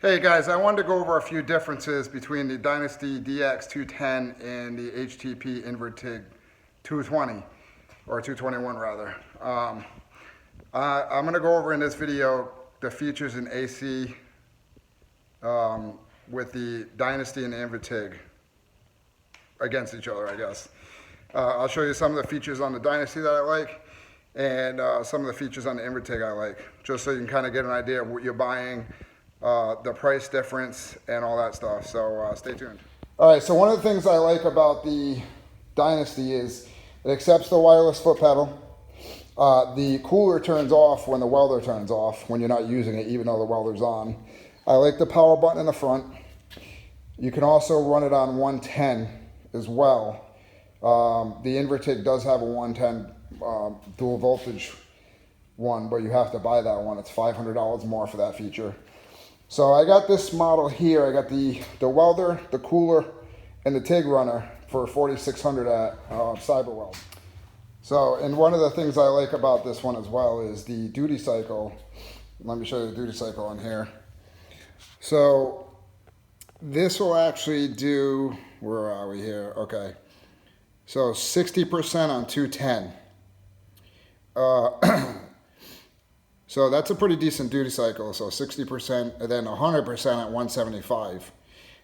Hey guys, I wanted to go over a few differences between the Dynasty DX210 and the HTP Invertig 220, or 221 rather. I'm going to go over in this video the features in AC with the Dynasty and the Invertig against each other, I guess. I'll show you some of the features on the Dynasty that I like and some of the features on the Invertig I like, just so you can kind of get an idea of what you're buying, the price difference, and all that stuff. So stay tuned. All right, so one of the things I like about the Dynasty is it accepts the wireless foot pedal. The cooler turns off when the welder turns off, when you're not using it, even though the welder's on. I like the power button in the front. You can also run it on 110 as well. The Invertig does have a 110 dual voltage one, but you have to buy that one. It's $500 more for that feature. So I got this model here. I got the welder, the cooler, and the TIG runner for $4,600 at Cyberweld. So, and one of the things I like about this one as well is the duty cycle. Let me show you the duty cycle on here. So this will actually do, where are we here? Okay. So 60% on 210. So that's a pretty decent duty cycle. So 60% and then 100% at 175.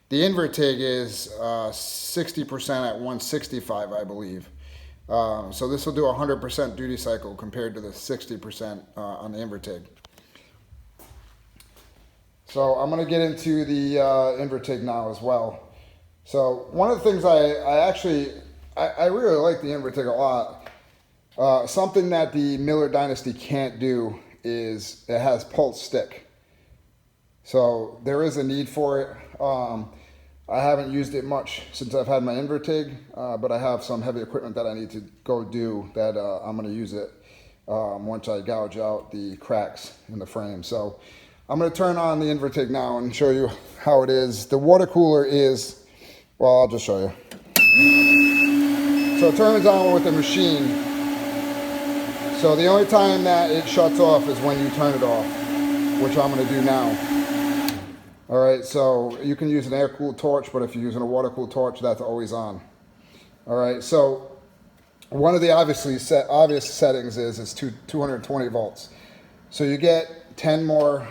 The Invertig is 60% at 165, I believe. So this will do 100% duty cycle compared to the 60% on the Invertig. So I'm going to get into the Invertig now as well. So one of the things I really like the Invertig a lot. Something that the Miller Dynasty can't do is it has pulse stick. So there is a need for it. I haven't used it much since I've had my Invertig, but I have some heavy equipment that I need to go do that I'm going to use it once I gouge out the cracks in the frame. So I'm going to turn on the Invertig now and show you how it is. The water cooler is, well, I'll just show you. So it turns on with the machine. So the only time that it shuts off is when you turn it off, which I'm going to do now. All right, so you can use an air-cooled torch, but if you're using a water-cooled torch, that's always on. All right, so one of the obvious settings is 220 volts. So you get 10 more,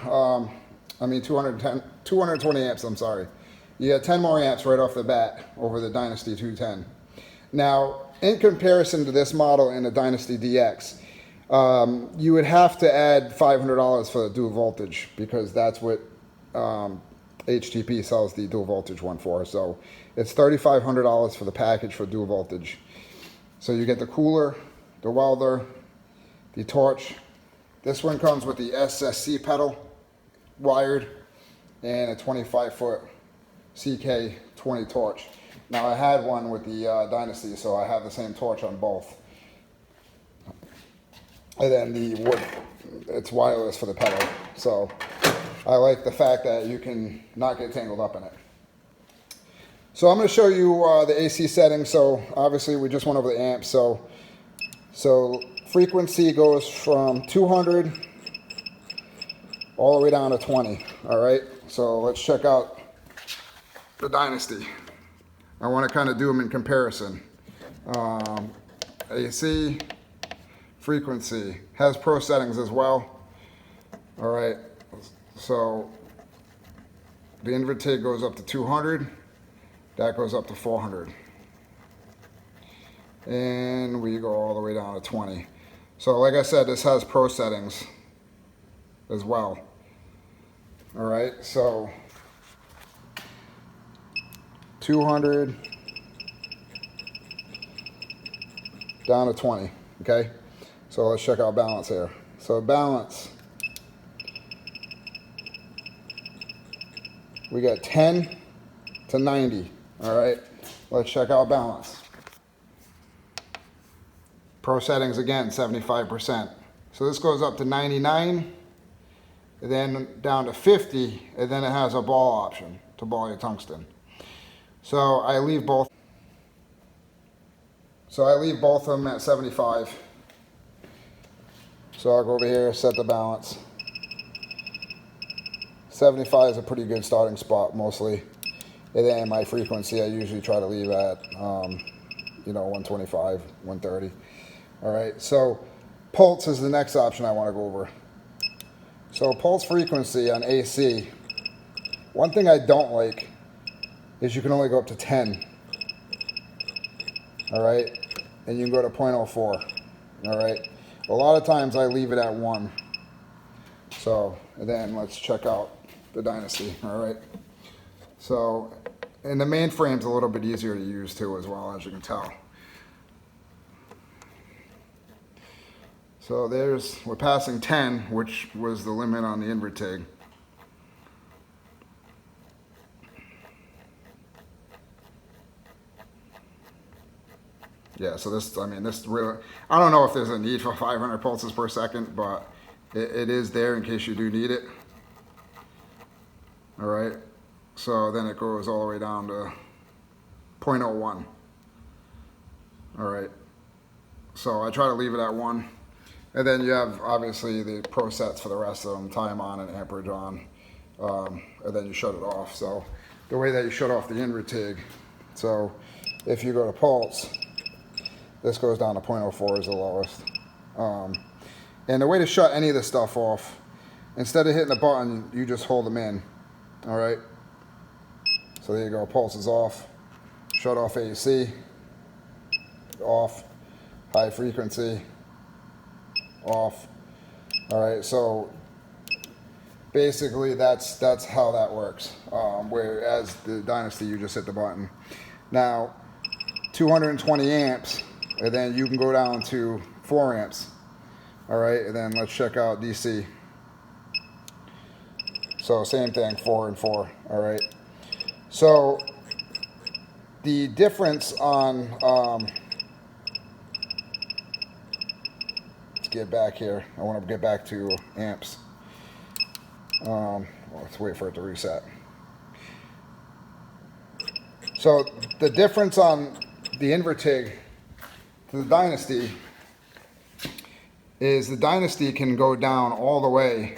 220 amps, I'm sorry. You get 10 more amps right off the bat over the Dynasty 210. Now, in comparison to this model in the Dynasty DX, you would have to add $500 for the dual voltage because that's what HTP sells the dual voltage one for. So it's $3,500 for the package for dual voltage. So you get the cooler, the welder, the torch. This one comes with the SSC pedal wired and a 25-foot CK20 torch. Now I had one with the Dynasty, so I have the same torch on both. And then the wood, it's wireless for the pedal. So I like the fact that you can not get tangled up in it. So I'm going to show you the AC settings. So obviously we just went over the amps. So frequency goes from 200 all the way down to 20. All right. So let's check out the Dynasty. I want to kind of do them in comparison. AC frequency has pro settings as well. All right. So the Invertig goes up to 200, that goes up to 400. And we go all the way down to 20. So like I said, this has pro settings as well. All right, so 200 down to 20, okay? So let's check out balance here. So balance, we got 10 to 90, all right? Let's check out balance. Pro settings again, 75%. So this goes up to 99, and then down to 50, and then it has a ball option to ball your tungsten. So I leave both of them at 75. So I'll go over here, set the balance. 75 is a pretty good starting spot mostly. And then my frequency, I usually try to leave at, 125, 130. All right, so pulse is the next option I want to go over. So pulse frequency on AC, one thing I don't like is you can only go up to 10. All right, and you can go to 0.04. All right, a lot of times I leave it at 1. So, and then let's check out the Dynasty. All right, so, and the mainframe's a little bit easier to use too, as well, as you can tell. So we're passing 10, which was the limit on the Invertig. Yeah, so this really, I don't know if there's a need for 500 pulses per second, but it is there in case you do need it. All right, so then it goes all the way down to 0.01. All right, so I try to leave it at 1. And then you have obviously the pro sets for the rest of them, time on and amperage on, and then you shut it off. So the way that you shut off the Invertig, so if you go to pulse, this goes down to 0.04 is the lowest. And the way to shut any of this stuff off, instead of hitting the button, you just hold them in, all right? So there you go, pulse is off, shut off AC, off, high frequency, off. All right, so basically that's how that works. Whereas the Dynasty, you just hit the button. Now 220 amps, and then you can go down to 4 amps. All right, and then let's check out DC. So same thing, 4 and 4. All right, so the difference on get back here. I want to get back to amps. Well, let's wait for it to reset. So the difference on the Invertig to the Dynasty is the Dynasty can go down all the way.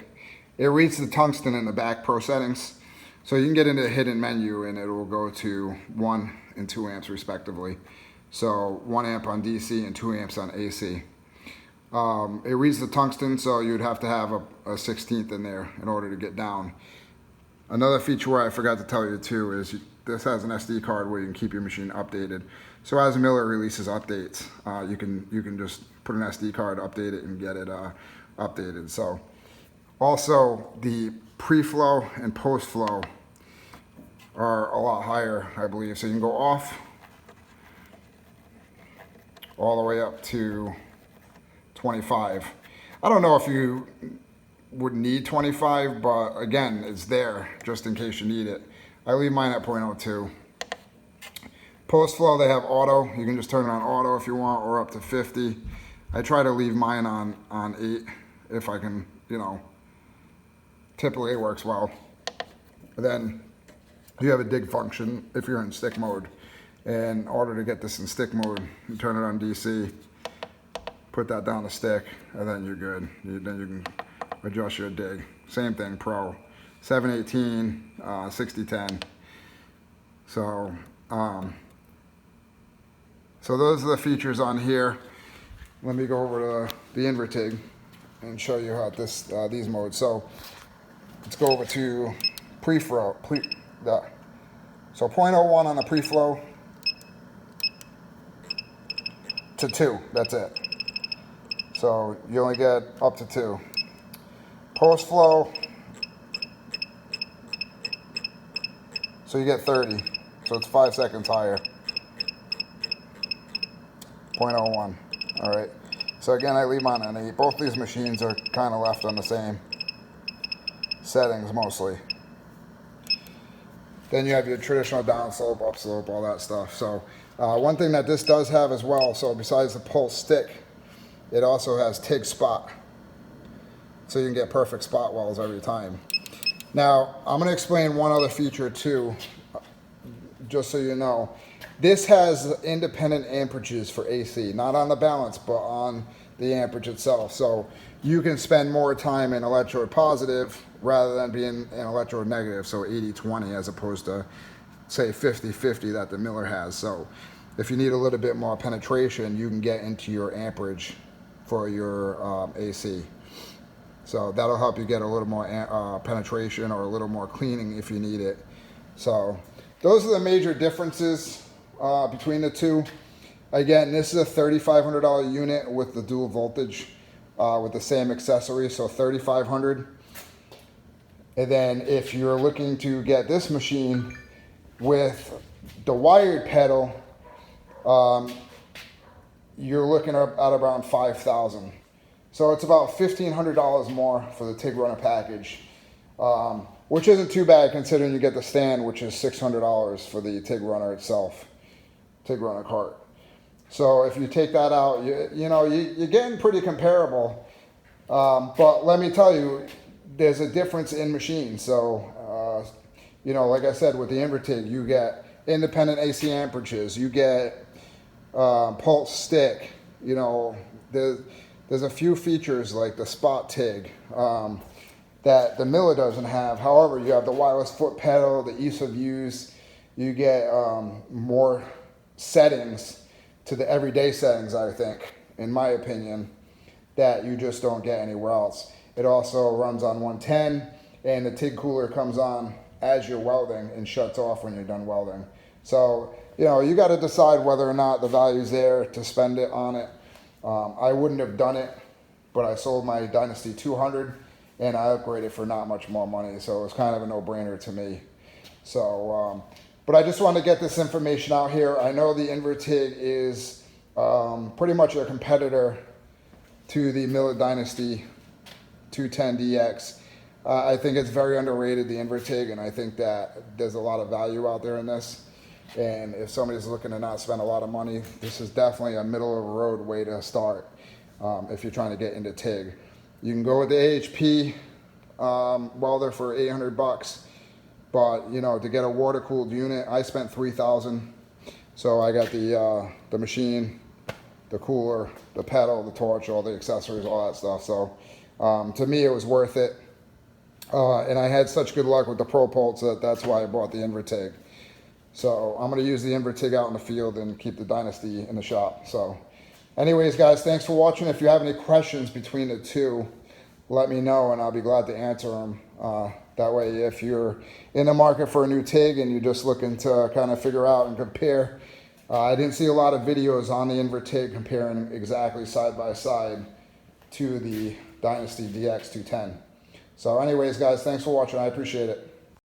It reads the tungsten in the back pro settings. So you can get into the hidden menu and it will go to 1 and 2 amps respectively. So 1 amp on DC and 2 amps on AC. It reads the tungsten, so you'd have to have a 16th in there in order to get down. Another feature where I forgot to tell you too is this has an SD card where you can keep your machine updated. So as Miller releases updates, you can just put an SD card, update it, and get it updated. So also the pre-flow and post-flow are a lot higher, I believe. So you can go off all the way up to 25. I don't know if you would need 25, but again, it's there just in case you need it. I leave mine at 0.02. Post flow, they have auto. You can just turn it on auto if you want, or up to 50. I try to leave mine on 8 if I can, typically it works well. But then you have a dig function if you're in stick mode. In order to get this in stick mode, you turn it on DC, put that down the stick, and then you're good. Then you can adjust your dig. Same thing, pro. 718, 6010. So those are the features on here. Let me go over to the Invertig and show you how these modes. So let's go over to pre-flow. So 0.01 on the pre-flow to 2, that's it. So you only get up to 2. Post flow, so you get 30. So it's 5 seconds higher. 0.01. All right. So again, I leave mine on 8. Both these machines are kind of left on the same settings mostly. Then you have your traditional downslope, upslope, all that stuff. So one thing that this does have as well, so besides the pulse stick, it also has TIG spot. So you can get perfect spot welds every time. Now, I'm going to explain one other feature too, just so you know. This has independent amperages for AC, not on the balance, but on the amperage itself. So you can spend more time in electrode positive rather than being in electrode negative, so 80-20 as opposed to, say, 50-50 that the Miller has. So if you need a little bit more penetration, you can get into your amperage for your AC. So that'll help you get a little more penetration or a little more cleaning if you need it. So those are the major differences between the two. Again, this is a $3,500 unit with the dual voltage with the same accessories, so $3,500. And then if you're looking to get this machine with the wired pedal, you're looking at around $5,000. So it's about $1,500 more for the TIG runner package, which isn't too bad considering you get the stand, which is $600 for the TIG runner itself, TIG runner cart. So if you take that out, you're getting pretty comparable. But let me tell you, there's a difference in machines. So, like I said, with the Invertig, you get independent AC amperages, you get pulse stick, there's a few features like the spot TIG that the Miller doesn't have. However, you have the wireless foot pedal, the ease of use, you get more settings to the everyday settings, I think, in my opinion, that you just don't get anywhere else. It also runs on 110, and the TIG cooler comes on as you're welding and shuts off when you're done welding. So, you got to decide whether or not the value's there to spend it on it. I wouldn't have done it, but I sold my Dynasty 200 and I upgraded for not much more money, so it was kind of a no-brainer to me. So, but I just wanted to get this information out here. I know the Invertig is pretty much a competitor to the Miller Dynasty 210DX. I think it's very underrated, the Invertig, and I think that there's a lot of value out there in this. And if somebody's looking to not spend a lot of money, this is definitely a middle of the road way to start if you're trying to get into TIG. You can go with the HP welder for $800, but to get a water-cooled unit, I spent $3,000. So I got the machine, the cooler, the pedal, the torch, all the accessories, all that stuff. So to me, it was worth it. And I had such good luck with the Pro Pulse that's why I bought the Invertig. So I'm going to use the Invertig out in the field and keep the Dynasty in the shop. So anyways, guys, thanks for watching. If you have any questions between the two, let me know and I'll be glad to answer them. That way, if you're in the market for a new TIG and you're just looking to kind of figure out and compare, I didn't see a lot of videos on the Invertig comparing exactly side by side to the Dynasty DX210. So anyways, guys, thanks for watching. I appreciate it.